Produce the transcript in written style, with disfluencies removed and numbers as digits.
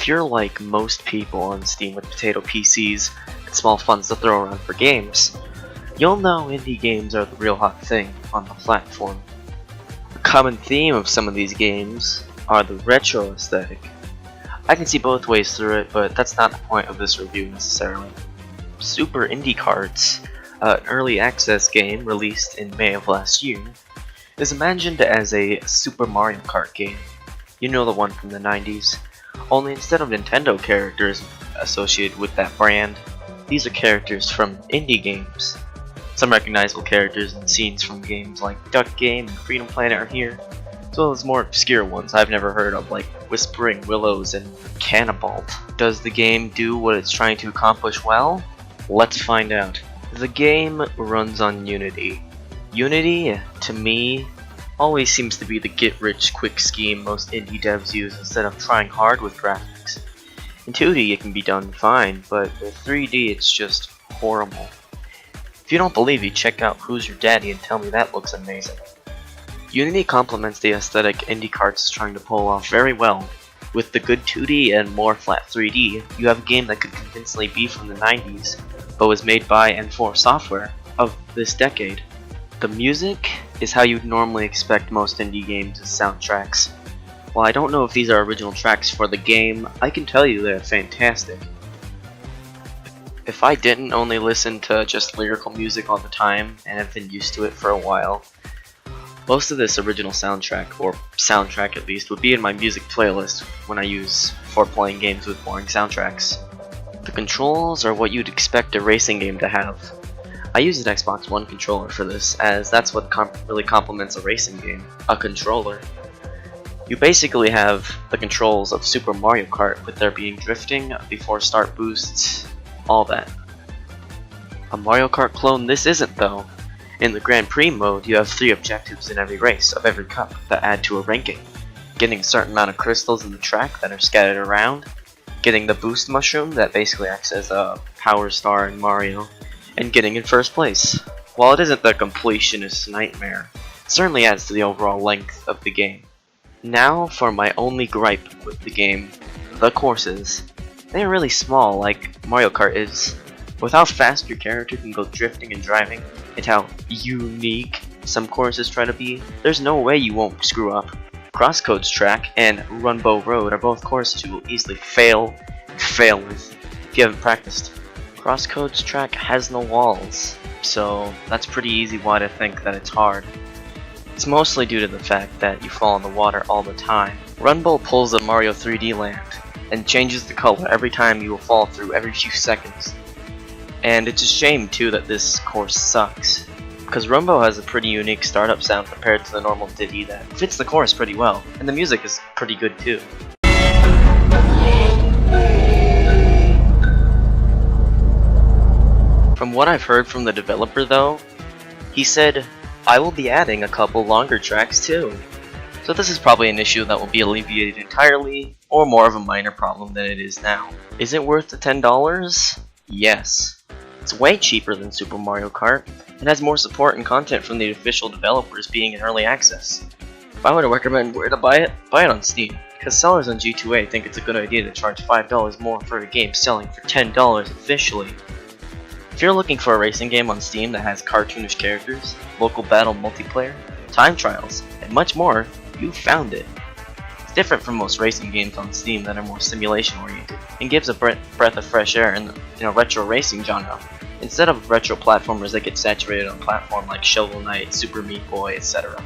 If you're like most people on Steam with potato PCs and small funds to throw around for games, you'll know indie games are the real hot thing on the platform. A common theme of some of these games are the retro aesthetic. I can see both ways through it, but that's not the point of this review necessarily. Super Indie Karts, an early access game released in May of last year, is imagined as a Super Mario Kart game. You know, the one from the 90s. Only instead of Nintendo characters associated with that brand, these are characters from indie games. Some recognizable characters and scenes from games like Duck Game and Freedom Planet are here, as well as more obscure ones I've never heard of like Whispering Willows and Cannibalt. Does the game do what it's trying to accomplish well? Let's find out. The game runs on Unity. Unity, to me, always seems to be the get-rich-quick scheme most indie devs use instead of trying hard with graphics. In 2D it can be done fine, but with 3D it's just horrible. If you don't believe me, check out Who's Your Daddy and tell me that looks amazing. Unity complements the aesthetic Indie Karts is trying to pull off very well. With the good 2D and more flat 3D, you have a game that could convincingly be from the 90s, but was made by and for software of this decade. The music is how you'd normally expect most indie games as soundtracks. While I don't know if these are original tracks for the game, I can tell you they're fantastic. If I didn't only listen to just lyrical music all the time and have been used to it for a while, most of this original soundtrack, or soundtrack at least, would be in my music playlist when I use for playing games with boring soundtracks. The controls are what you'd expect a racing game to have. I use an Xbox One controller for this, as that's what really complements a racing game, a controller. You basically have the controls of Super Mario Kart, with there being drifting, before start boosts, all that. A Mario Kart clone this isn't though. In the Grand Prix mode, you have 3 objectives in every race of every cup that add to a ranking. Getting a certain amount of crystals in the track that are scattered around, getting the boost mushroom that basically acts as a power star in Mario, and getting in first place. While it isn't the completionist nightmare, it certainly adds to the overall length of the game. Now for my only gripe with the game, the courses. They are really small like Mario Kart is. With how fast your character can go drifting and driving, and how unique some courses try to be, there's no way you won't screw up. Crosscodes Track and Runbow Road are both courses you will easily fail with if you haven't practiced. Crosscodes Track has no walls, so that's pretty easy why to think that it's hard. It's mostly due to the fact that you fall in the water all the time. Runbow pulls a Mario 3D land, and changes the color every time you will fall through every few seconds. And it's a shame too that this course sucks, because Runbow has a pretty unique startup sound compared to the normal Diddy that fits the course pretty well, and the music is pretty good too. From what I've heard from the developer though, he said, I will be adding a couple longer tracks too. So this is probably an issue that will be alleviated entirely, or more of a minor problem than it is now. Is it worth the $10? Yes. It's way cheaper than Super Mario Kart, and has more support and content from the official developers being in early access. If I were to recommend where to buy it on Steam, because sellers on G2A think it's a good idea to charge $5 more for a game selling for $10 officially. If you're looking for a racing game on Steam that has cartoonish characters, local battle multiplayer, time trials, and much more, you found it. It's different from most racing games on Steam that are more simulation oriented, and gives a breath of fresh air in the retro racing genre, instead of retro platformers that get saturated on platform like Shovel Knight, Super Meat Boy, etc.